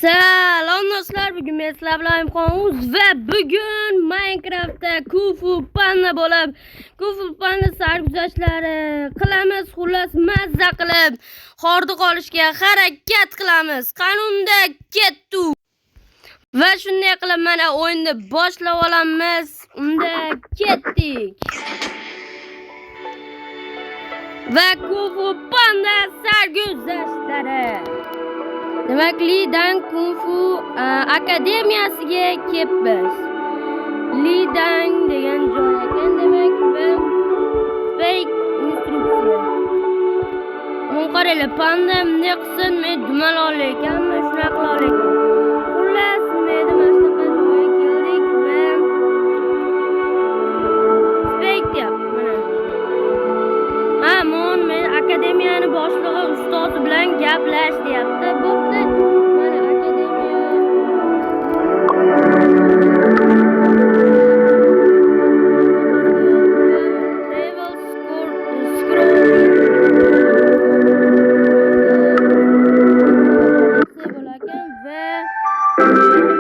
Salom do'stlar, bugun men sizlar bilan Imqonuz va bugun Minecraftda Kung Fu Panda bo'lib, Kung Fu Panda sarguzashtlari qilamiz. Xullas mazza qilib hordiq qolishga harakat qilamiz. Qanunda ketdi. Va shunday qilib mana o'yinni boshlab olamiz. Unda ketdik. Va Kung Fu Panda sarguzashtlari. Demak, Li Dan Kung Fu akademiyasiga kelibmiz. Li Dan degan joy ekan, demak, va fake instruksiya. Mun qaranglar, panda bunday qilsin, men dumaloq ekanman, shunaqa qila olaman. Xullas, men mana shunaqa joyga keldik va fake deyapman. Men akademiyani boshlig'i ustozi bilan gaplash deyapti. Bo'pti. Mana akademiya. Travel bo'lakan va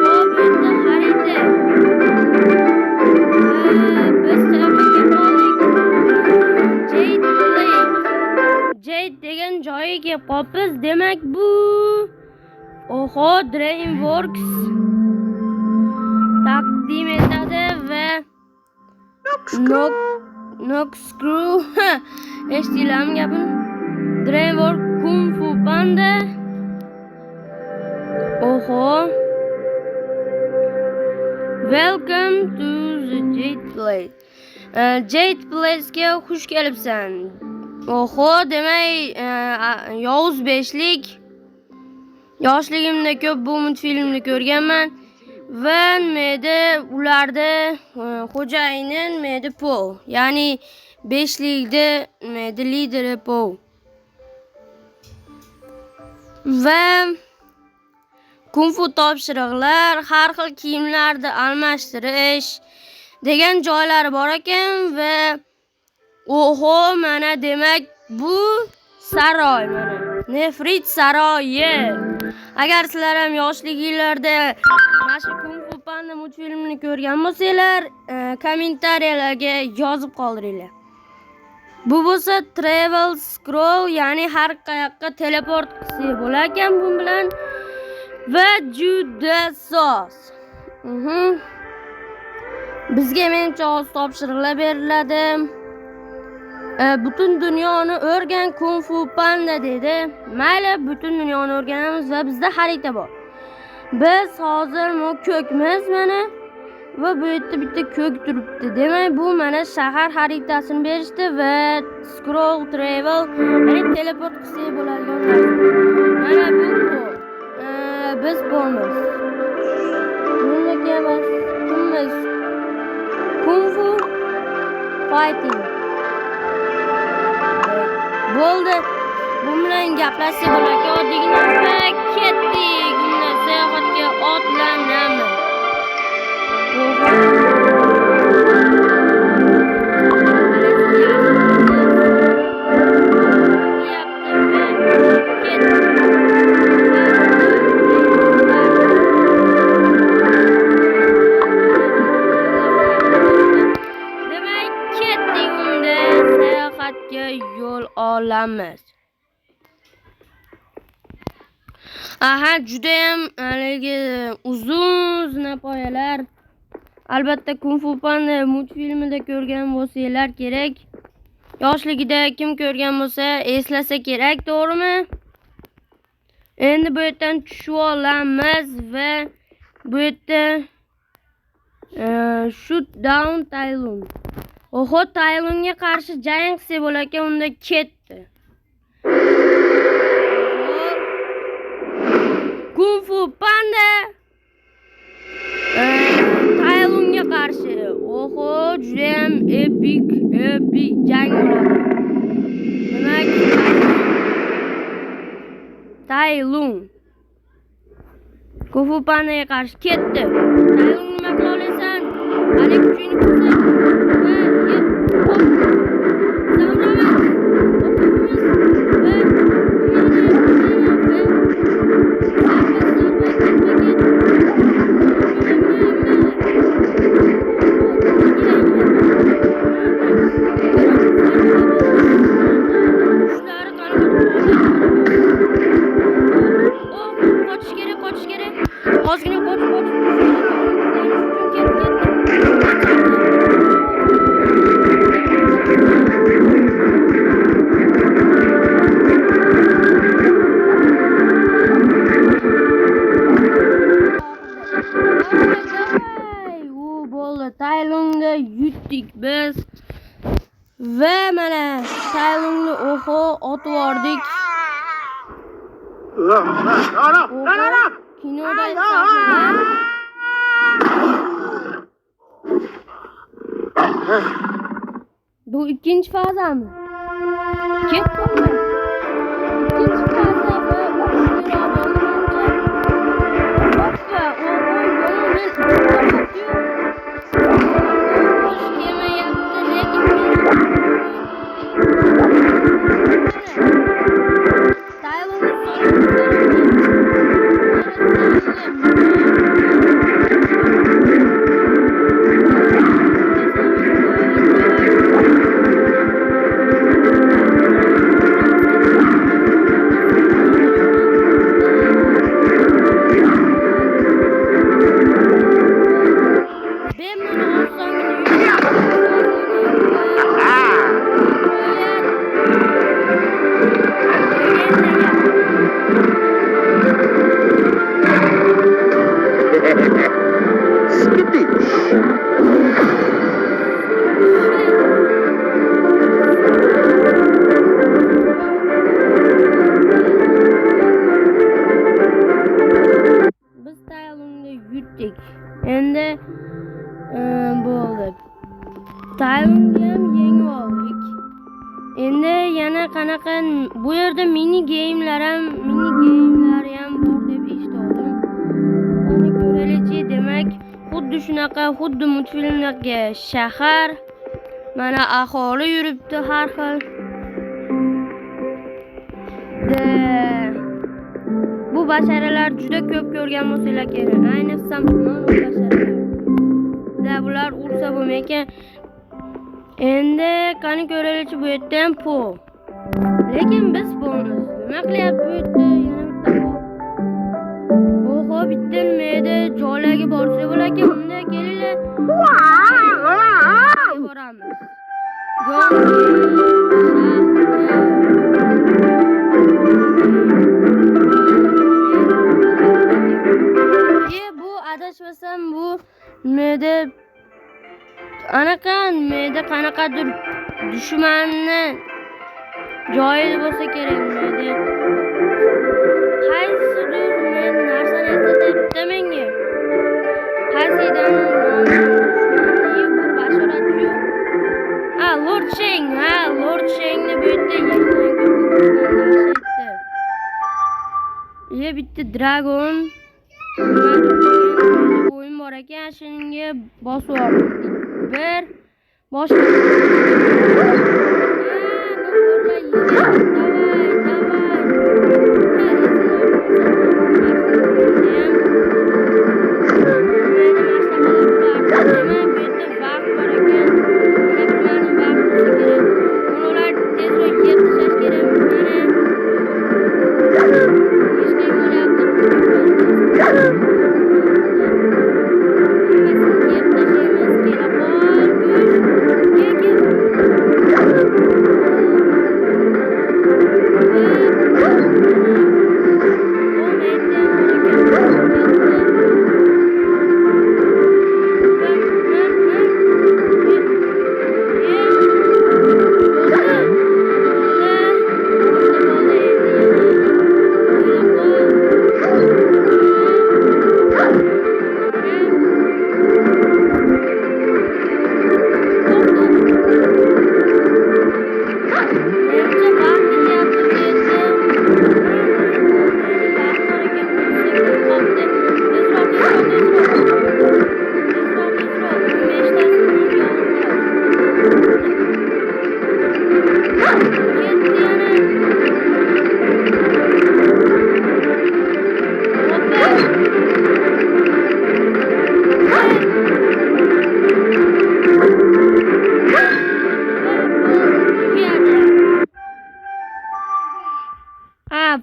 robotni xarita. Biz Jade degan joyga kelib qolibmiz. Demak, bu DreamWorks taqdim etadi va Noxcrew eshitilarmi gapim? DreamWorks Kung Fu Panda. Welcome to the Jade Place. Jade Place'ga xush kelibsan. Demak, Yovuz Beshlik. Yoshligimda ko'p bu multfilmni ko'rganman va menda ularda xo'jayinim menda Po, ya'ni beshlikda menda lideri Po. Va kung fu topshiriqlar, har xil kiyimlarni almashtirish degan joylari bor ekan va mana demak bu saroy, mana Nefrit saroyi. Agar sizlar ham yoshliginglarda mana shu Kung Fu Panda multfilmini ko'rgan bo'lsanglar, kommentariyalarga yozib qoldiringlar. Bu bo'lsa Travel Scroll, ya'ni har qayoqqa teleport qilsa bo'lar ekan bu bilan va juda soz. Bizga menimcha oz topshiriqlar beriladi. Butun dunyoni o'rgan Kung Fu Panda dedi. Mayli, butun dunyoni o'rganamiz va bizda xarita bor. Biz hozir ko'kmiz mana va bu yerda bitta ko'k turibdi. Demak, bu mana shahar xaritasini berishdi va scroll travel, ya'ni teleport qilsa bo'ladigan narsa. Mana bu biz bo'lmiz. Bunga kelamiz. Kimmiz? Kung Fu Fighting. Bo'ldi. Bu bilan gaplashsa bo'lar-ku, oddiygina va ketdik. Unda sayohatga otlanamiz. Demak, ketdik, unda sayohatga yo'l olamiz. Juda ham uzun zinapoyalar. Albatta Kung Fu Panda multfilmida ko'rgan bo'lsanglar kerak. Yoshligida kim ko'rgan bo'lsa eslasa kerak, to'g'rimi? Endi bu yerdan tushib olamiz va bu yerda shoot down Tailun. Tailunga qarshi jang qilsa bo'lar ekan, unda ketdi. Kung Fu Panda Tailunga qarshi. Juda ham epik jang bo'ladi. Demak, Tailun Kung Fu Pandaga qarshi ketdi. Tailun nima qila olasan? Hali kuchingni ko'rsat. Va Oho, otvordik. Kinoda sahnalar. Bu ikinci fazami? Ketdimi? İkinci faza va Hoppa, biz Taylandga yutdik. Endi bo'ldi. Taylandga ham yengib oldik. Endi yana qanaqa bu yerda mini game'lar ham bor deb eshitdim. Uni ko'raylik, demak, xuddi shunaqa, xuddi multfilmdagi shahar. Mana aholi yuribdi har xil. Bu basharalar juda ko'p ko'rgan bo'lsalar kerak. Ayniqsa mana basharalar. Bular ursa bo'lmaydi. Endi qani ko'raylik, bu yerda ham po. Lekin biz bo'lmiz. Nima qilyapti bu yerda? Yana bitta po. Oho, bitta meda joylarga borsa bo'lar-ki, unda kelinglar. Boramiz. Bu adashmasam bu meda qanaqadir dushmanni joyi bo'lsa kerak meda. Qaysidir men narsani eslatibdi menga. Qaysidan dushmanni bu bashorat yo'q. Lord Shengni bu yerda yenggan bitta dragon o'yin bor ekan, shunga bosib oldik. Bir boshqa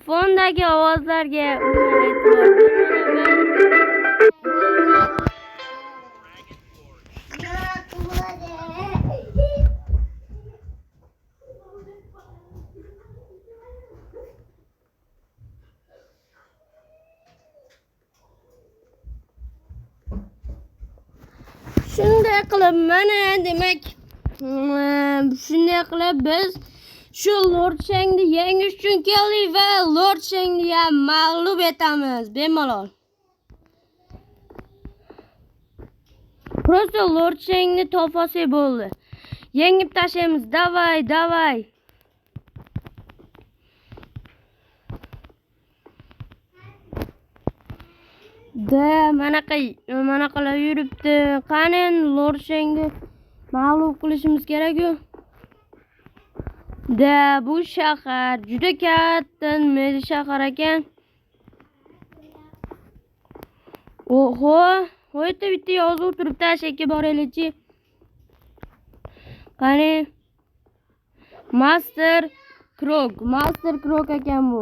fondagi ovozlarga shunday qilib mana demak shunday qilib biz Shu Lord Shangni yengish uchun keldik va Lord Shangni ham mag'lub etamiz bemalol. Просто Lord Shangni topasi bo'ldi. Yengib tashlaymiz. Davay. Manaqalar yuribdi. Qani Lord Shangni mag'lub qilishimiz kerak-ku. Bu shahar juda katta meni shahar ekan. Oho, o'yda bitta yozuv turibdi, ashakka boraylikchi. Qani Master Krok ekan bu.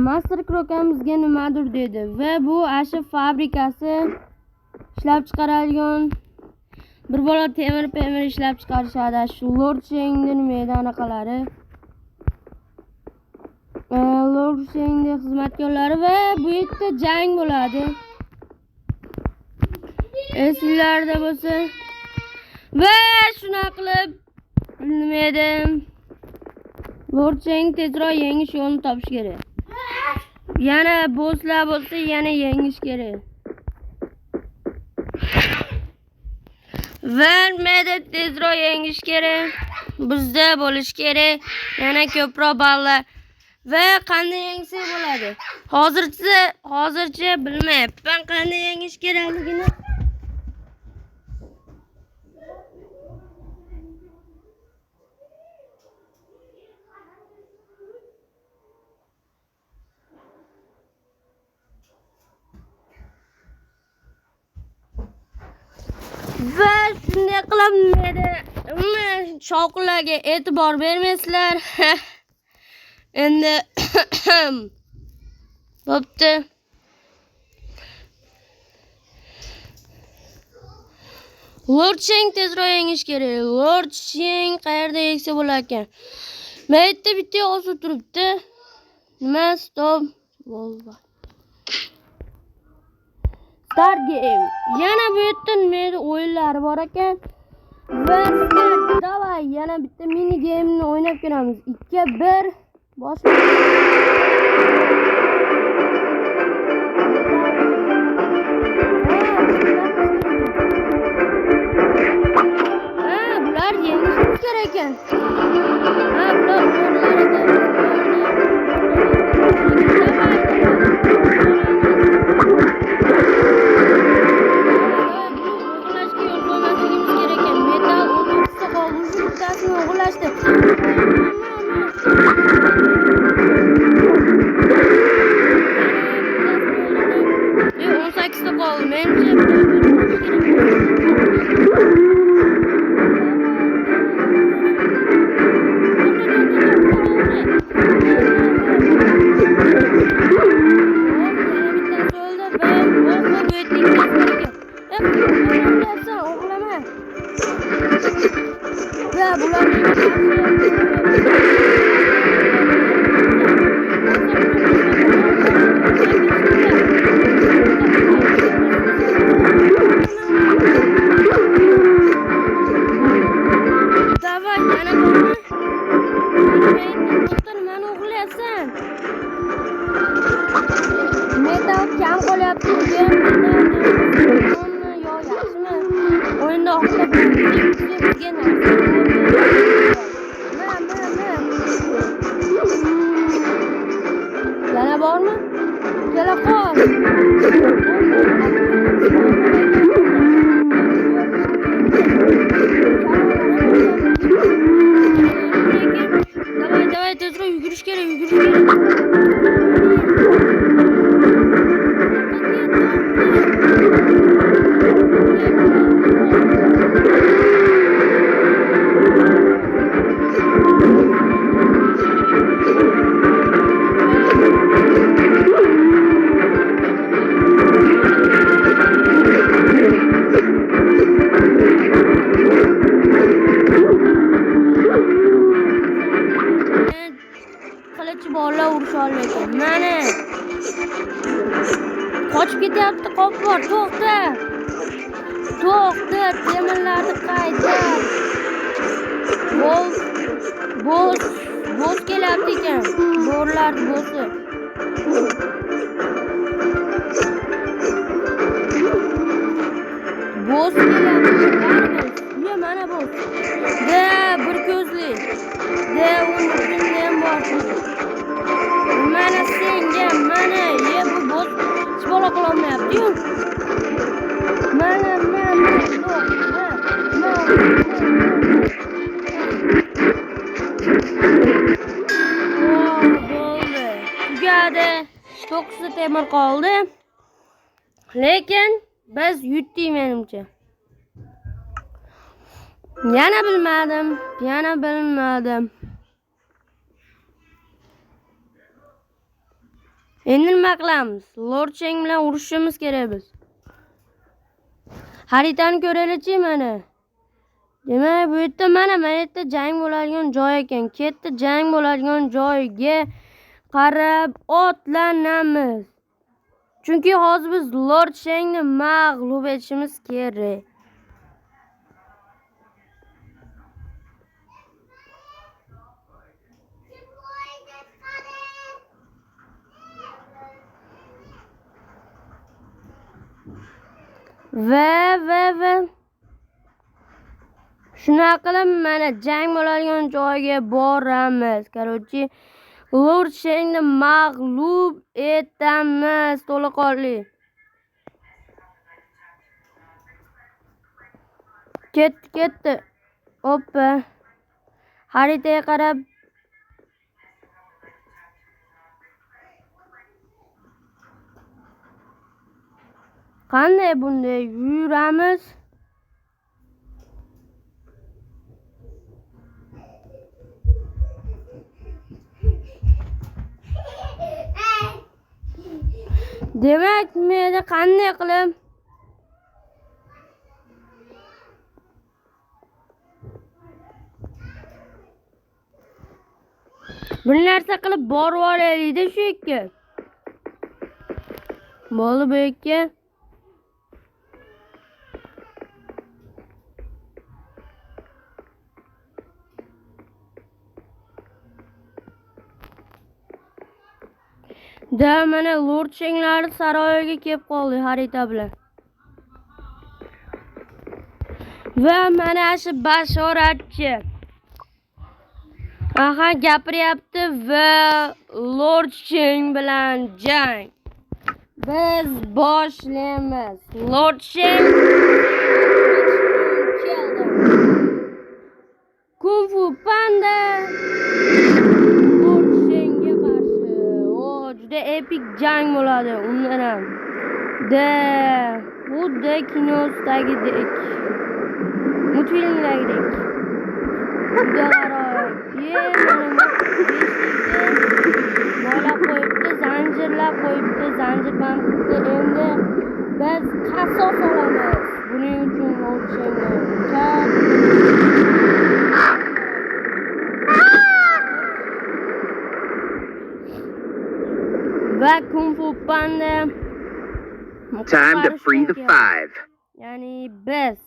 Master Krokamizga nimadir dedi va bu asha fabrikasi ishlab chiqaradigan bir bola temir ishlab chiqarishadi. Shu Lord Shangni anaqalari. Lord Shangni xizmatkorlari va bu yerda jang bo'ladi. Esinglarda bo'lsa. Va shuna qilib bilmadim. Lord Shang tezroq yengish yo'lini topish kerak. Yana bosslar bo'lsa, yana yengish kerak. Vermedi tezroq yengish kerak. Bizda bo'lish kerak. Yana ko'proq ballar. Va qanday yengsa bo'ladi? Hozircha bilmayapman qanday yengish kerakligini. Va shunday qilaman. Shovqinlarga e'tibor bermaysizlar. Endi bo'pti. Lord Shang tezroq yengish kerak. Lord Shang qayerda yeksa bo'lar ekan? Maytda bitta yozuv turibdi. Nima stop? Volva. Start game. Yana bu yerda nima o'yinlari bor ekan? Va davay yana bitta mini game'ni o'ynab ko'ramiz. 2-1 bular yengishimiz kerak ekan. Bular o'g'irlashdi. 18 ta qoldi. Menimcha yana bormi? Kela qol. Davay tezroq yugurish kerak. Bolalar urusha olmaydi. Mana qochib ketyapti, qop bor. To'xta, temirlarni qaytar. Boz kelyapti ekan. Bo'rilarni bo'zi. Boz kelyapti. Mana boz. De bir ko'zli. De uning ham bor. Mana senga, mana ye bu boz chibola qilolmayapti-yu. Mana. Bo'ldi. Tugadi. 9 temir qoldi. Lekin biz yutdik menimcha. Yana bilmadim. Endi nima qilamiz? Lord Cheng bilan urushimiz kerak biz. Xaritani ko'raylik-chi mana. Demak, bu yerda mana yerda jang bo'ladigan joy ekan. Ketdi jang bo'ladigan joyga qarab otlanamiz. Chunki hozir biz Lord Chengni mag'lub etishimiz kerak. Va shuna qilib mana jang bo'ladigan joyga boramiz. Короче, Lord Chengni mag'lub etamiz to'laqonli. Ketdi. Hoppa. Xaritaga qarab qanday bunday yuramiz? Demak, meni qanday qilib bir narsa qilib borib olaylik-da shu yerga. Bo'ldi bu yerga. Da mana Lord Chenglar saroyiga kelib qoldi xarita bilan. Va mana shu bashoratchi. Aha, gapiryapti va Lord Cheng bilan jang. Biz boshlaymiz. Lord Cheng keldi. Kung Fu Panda Lord Chengga qarshi. Juda epik jang bo'ladi undan ham. Xuddi kinosidagidek. Multfilmdagidek. Juda g'aroyib. Boylab qo'yibdi, zanjirlab qo'yibdi, zanjir band qilibdi. Endi biz qasos olamiz. Buning uchun Lord Chengni va Kung Fu Panda. Time to free the five. Yani biz.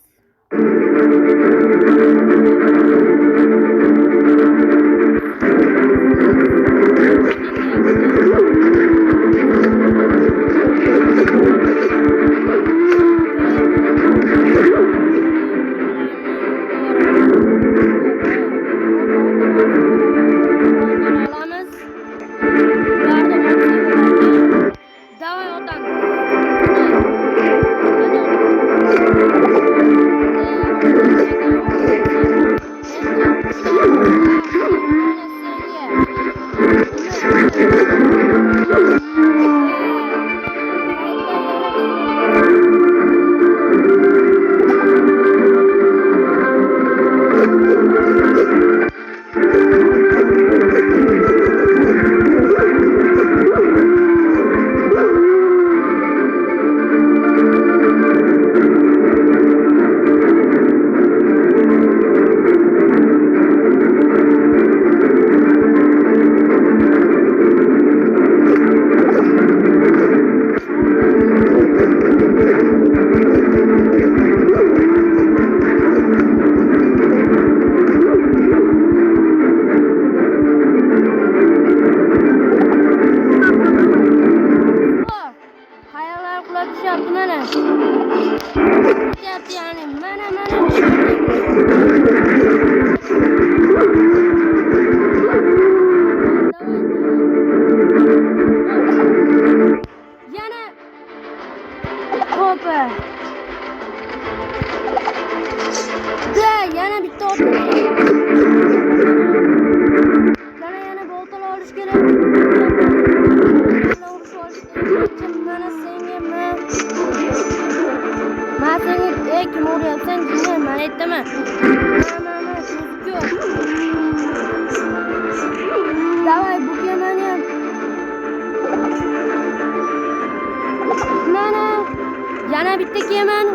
Ana bitta keman.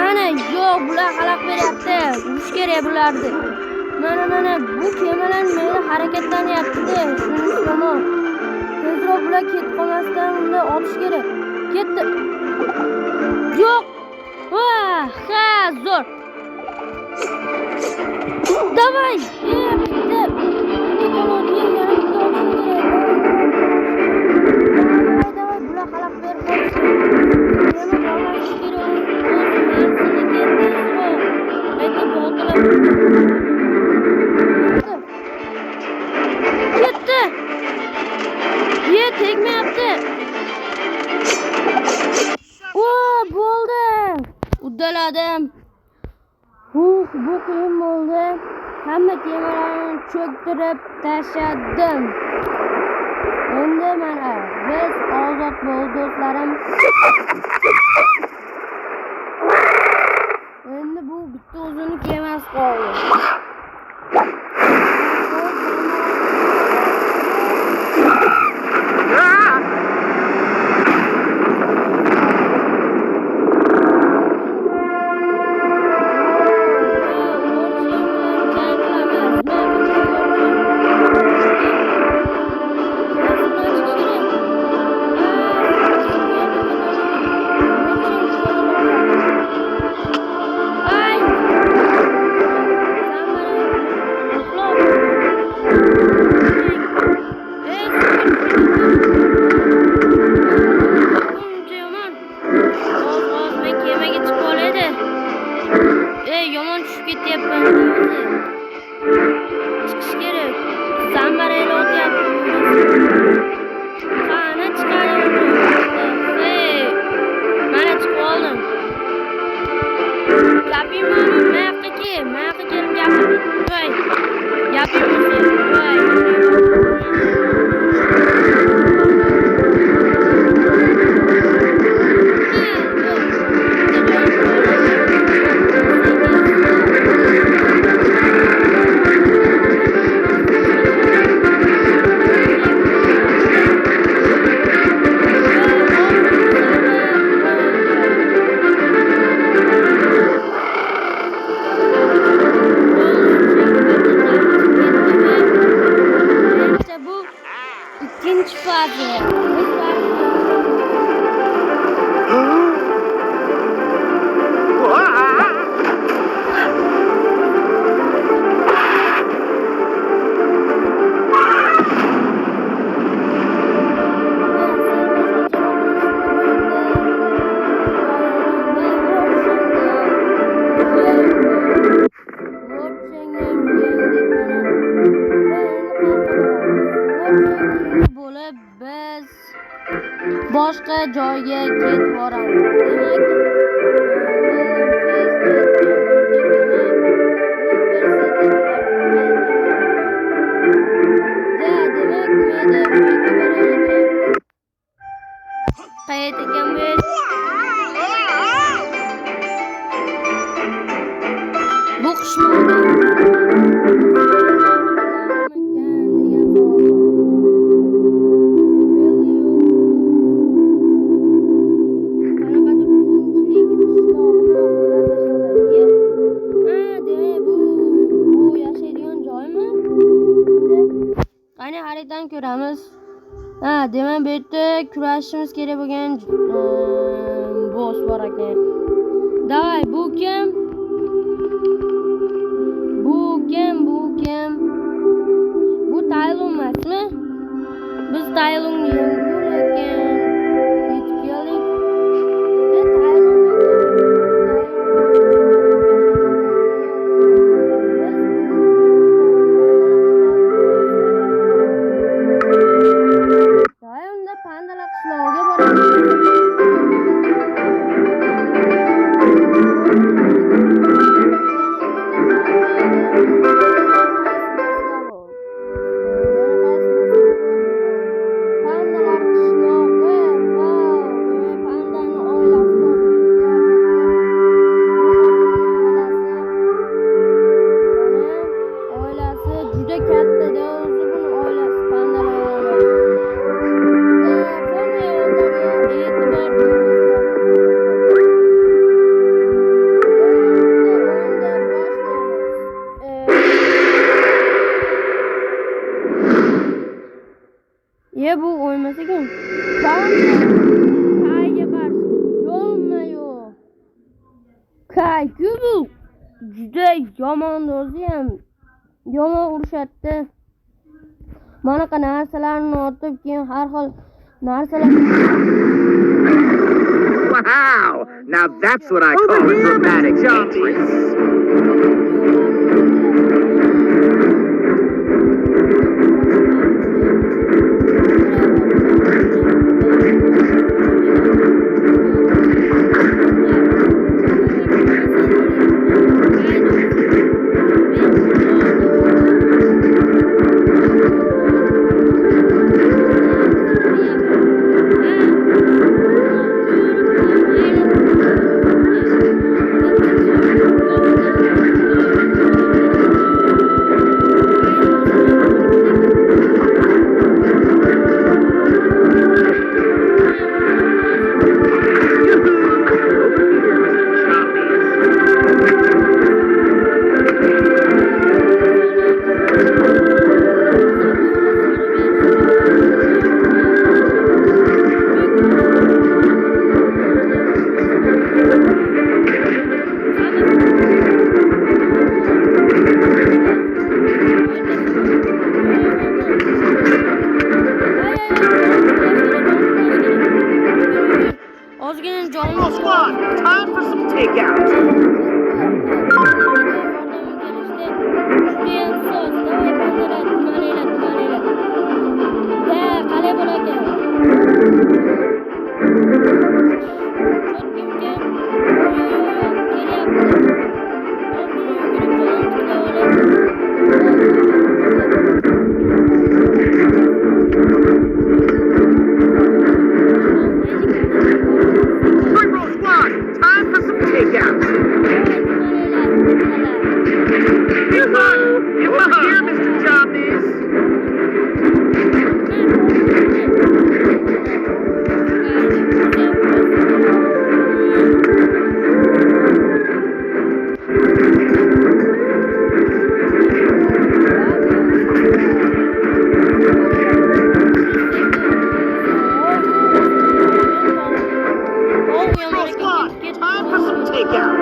Ana yo'q, bular xalaq beryapti. Urush kerak bularni. Mana bu kemalar meni harakatlanyapti-da. Shunisi yomon. Tezroq bular ketib qolmasdan uni otish kerak. Ketdi. Yo'q. Ha, zo'r. Davay. Bitta. Koloniya yana bitta otish kerak. Davay, bular xalaq berib qolishdi. Yana bormash kerak. Ketdi. Tegmayapti. Bo'ldi. Uddaladim. Bu qiyin bo'ldi. Hamma kemalarni cho'ktirib tashladim. Endi mana biz ozod bo'ldik do'stlarim. Endi bu bitta o'zini kemasi qoldi. Yomon tushib ketyapman. Chiqish kerak. Zambarayli o'tyapti. Qani chiqaring. Mana chiqib oldim. Gapingni mayaqqa kelib gapir. Voy. Gapingni. Voy. İkinci faze. Bo'lib biz boshqa joyga ketib boramiz. Qayerda ekan bu? Bu qishloqda haritani ko'ramiz. Demak bu yerda kurashishimiz kerak bo'lgan boss bor ekan. Davay, bu kim? Bu Taylon emasmi? Biz Taylonni yengul ekan. Yetib keldik. Kayga qarshi. Yo'lma-yo. Kayku bu juda yomon o'zi ham. Yomon urishadi. Manaqa narsalarni otib keyin har xil narsalar. Wow! Now that's what I call a dramatic entrance. Ozgina jonim Emerald Squad, time for some takeout. Emerald Squad, time for some takeout. Over here, Mr. Zombies. Emerald Squad, time for some takeout.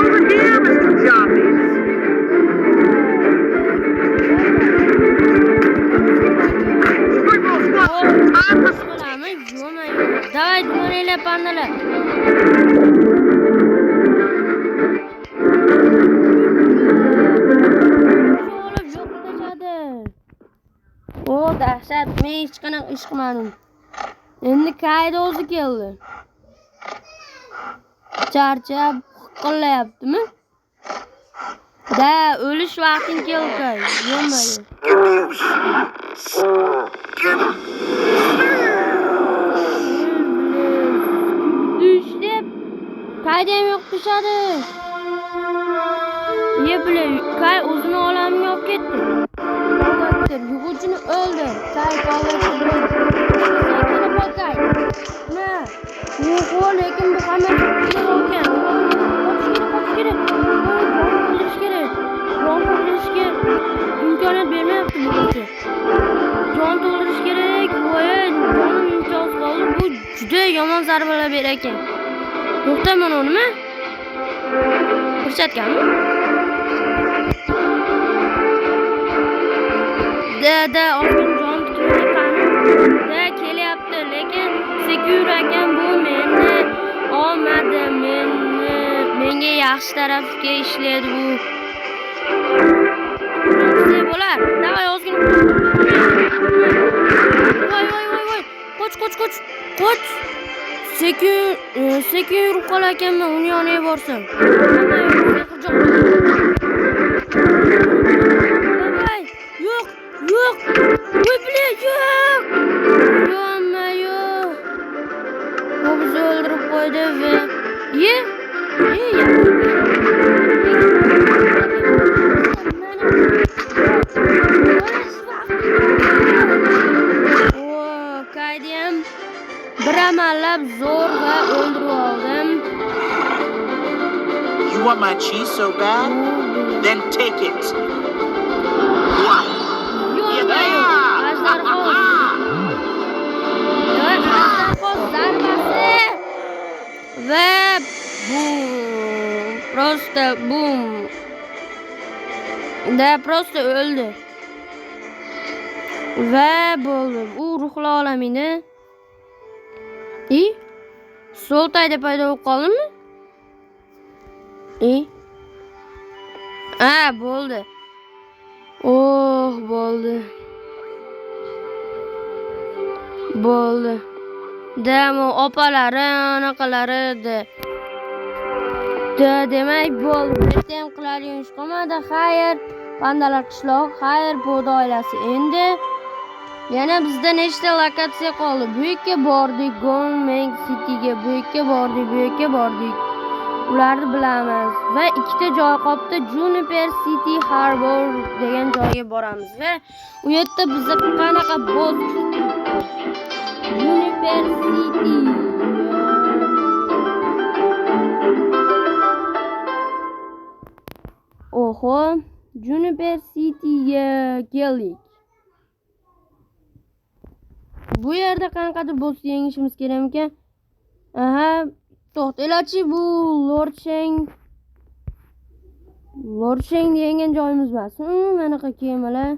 Over here, Mr. Zombies. Emerald Squad, time for some Давай, думали, пандаlar. O dahshat, men hech qanaqa ish qilmadim. Endi qayda o'zi keldi. Charchab qilyaptimi? Da, o'lish vaqting keldi. Yo'lmaydi. Düşdüm. Kaydem yok dışarı. Ye bile, kay uzun olamı yok etti. Yugucunu öldü. Kay kavgası bile. Sekini bakay. Ne? Yugu lekin bu kamera güzel olken. Kaç kere. Ron buluş gerek. İmkanet vermeyaptı bu koçu. Jon to'ldirish kerak. Voy, jonim imkonsiz qoldi. Bu juda yomon zarbalar berar ekan. To'xtaman nima? Ko'rsatganmi? Da, ozgina jon tutmayapman. Da, kelyapti, lekin sekyur ekan bu meni olmadi. Menga yaxshi tarafga ishlaydi bu. Bo'lar. Davay ozgina. Voy. Qoch. Sekin yurib qolarkanman, uni yoniga borsam. Davay. Yo'q. Voy bile, yo'q. Yo'q. O bizni o'ldirib qo'ydi va ye. Mana amallab zo'r va o'ldirib oldim. You want my cheese so bad? Then take it. Wow. Yo'q, ajdarho. Ajdarho zarbasi. Va bum. Просто bum. Da просто o'ldi. Va bo'ldi. U ruhlar olamida. Soltayda paydo bo'lib qoldimi? Bo'ldi. Oh, bo'ldi. Bo'ldi. Demo opalari, anaqalari de. Demak bo'ldi. Bitta ham qiladigan ish qolmadi. Xayr, pandalar qishloq, xayr, Po'da oilasi. Endi yana bizda nechta lokatsiya qoldi? Bu yerga bordik, Gonmeng Cityga, bu yerga bordik. Ularni bilamiz va ikkita joy qolibdi. Juniper City Harbor degan joyga boramiz va u yerda bizga qanaqa boss Juniper City. Oho, Juniper Cityga keldik. Bu yerda qanaqadir boss yengishimiz kerak ekan. Aha, to'xtanglarchi, bu Lord Sheng degan joyimiz emas. Manaqa kemalar.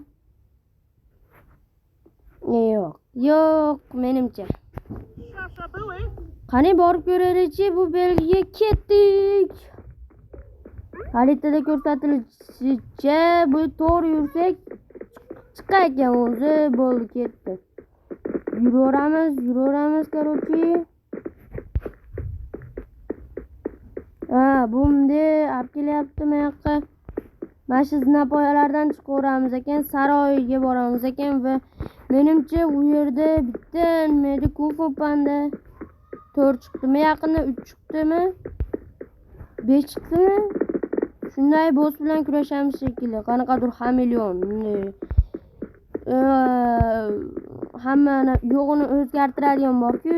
Yo'q, menimcha. Qani borib ko'raylikchi, bu belgiga ketdik. Xaritada ko'rsatilishicha, bu to'g'ri yursak chiqar ekan o'zi, bo'ldi, ketdi. Yuraveramiz, короче. Bunda olib kelyapti bu yoqqa. Mana shu zinapoyalardan chiqaveramiz ekan, saroyga boramiz ekan va menimcha u yerda bitta nima Kung Fu Panda 4 chiqdimi, yaqinda 3 chiqdimi? 5 chiqdimi? Shunday boss bilan kurashamiz shekilli. Qanaqadir xameleon. Hamma yo'g'ini o'zgartiradigan bor-ku.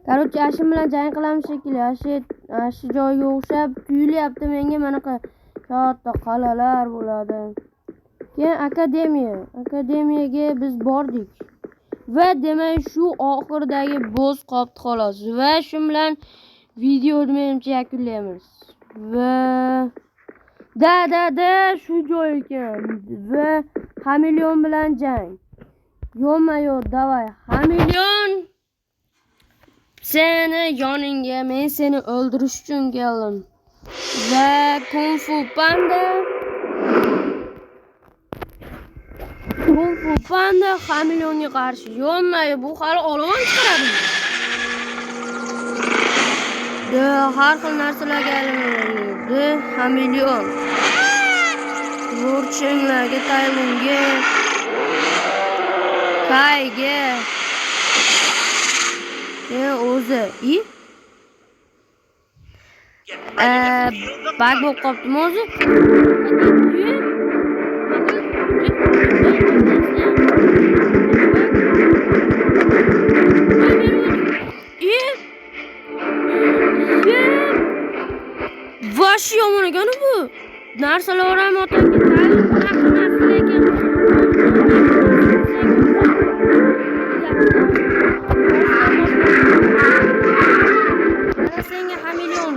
Короче, ashim bilan jang qilamiz shekilli. Ashi joyga o'xshab tuyulyapti menga, manaqa katta qal'alar bo'ladi. Keyin akademiyaga biz bordik. Va demak shu oxirdagi boss qolibdi xolos. Va shu bilan videoni menimcha yakunlaymiz. Va da shu joy ekan. Va xameleon bilan jang. Yo'q, davay. Xameleon, seni yoningga men seni o'ldirish uchun keldim. Va Kung Fu Panda xameleonga qarshi. Yo'q, bu hali olov chiqaradi. Har xil narsalarga aylanadi. Xameleon. Lordchenglarga, Taylunga, Kayga. O'zi. Bag bo'lib qolibdimi o'zi? Vash yomon ekan bu. Narsalar ham otanga taqilmasdi lekin. Senga xameleon.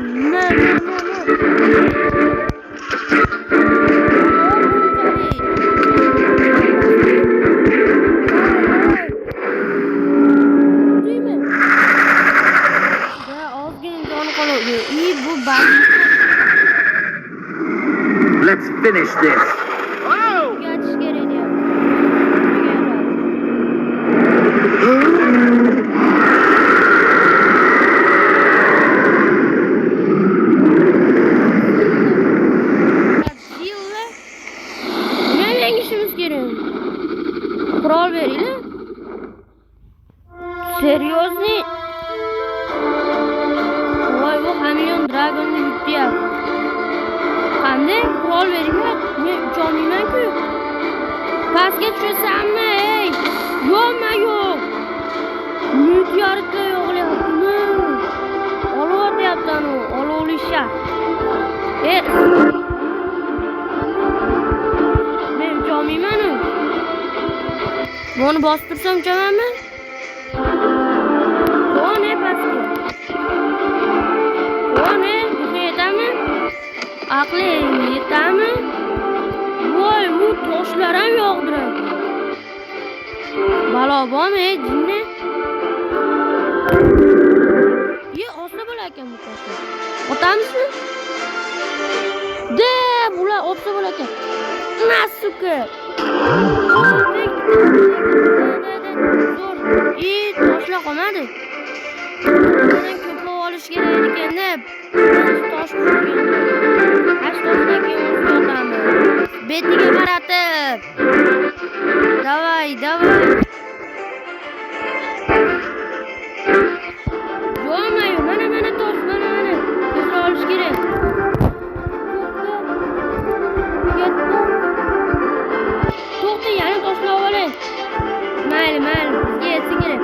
Let's finish this. Qurol beringlar. Серьезный? Voy, bu xameleon dragonni yutyapti. Qanday qurol beringlar? Men ucholmayman-ku. Pastga tushasammi? Yo'q. Buni bostirsam uchamanmi? Qo'ni pastga. Qo'ni bunga yetami? Aqli yetami? Voy, bu toshlar ham yog'diradi. Balo bormi, jinni? Olsa bo'lakan bu toshlar. Otamizmi? De, bular olsa bo'lakan. Nasuka. Zo'r. Toshlar qolmadi. Bundan ko'proq olish kerak ekan-da. Tosh qo'ygan. Toshdan keyin o'tamiz. Betiga qaratib. Davay. Bo'lmaydi. Mana tosh, mana. Ko'proq olish kerak. To'xta, yana toshlab olay. Mayli, bizga yetsin kerak.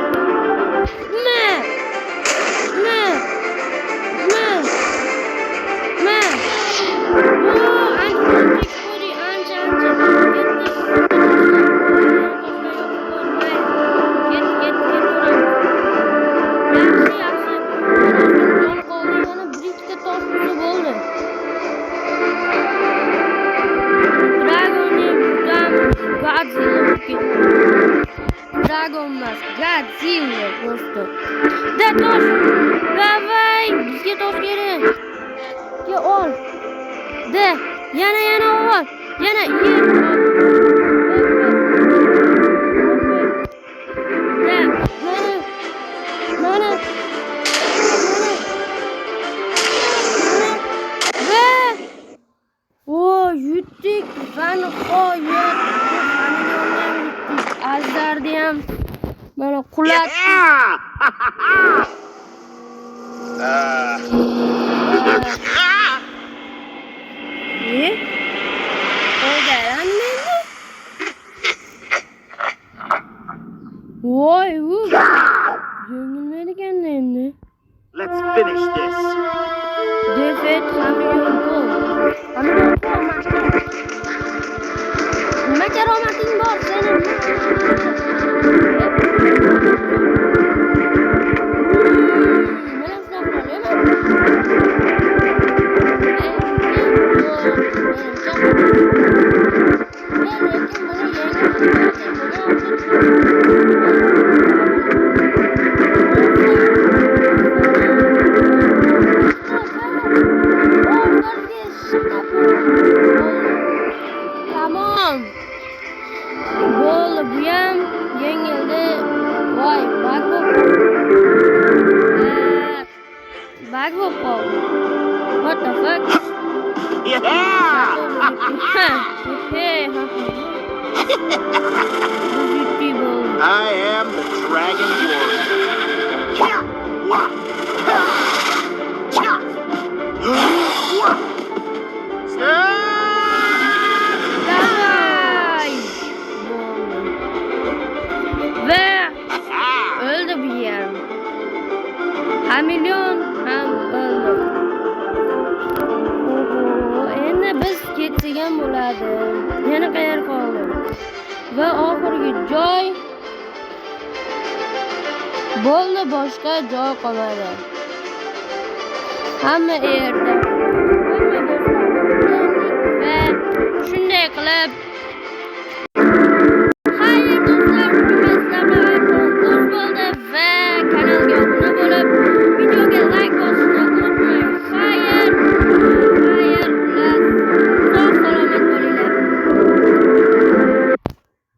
Godzilla просто. Да tosh. Davay, bizga tosh kerak. Ke ol. Da, yana ol. Yana yer. Da, mana. Va yutdik. Bani qo'yib. Azdardi ham. Mana qulat. Voy, yengilmaydi ekan endi. Let's finish this. Defet hamyon pul. Nima karomating bor sening? Tamam. Bo'ldi, bu ham yengildi. Voy, bug bo'lib qoldi. What the fuck? I am the Dragon Ve öldü bir yer. Hamilyon ham öldü. Endi biz ketgan bo'ladi. Yana qayer qoldi? Va oxirgi joy bo'ldi, boshqa joy qolmadi. Hamma yerda. Hamma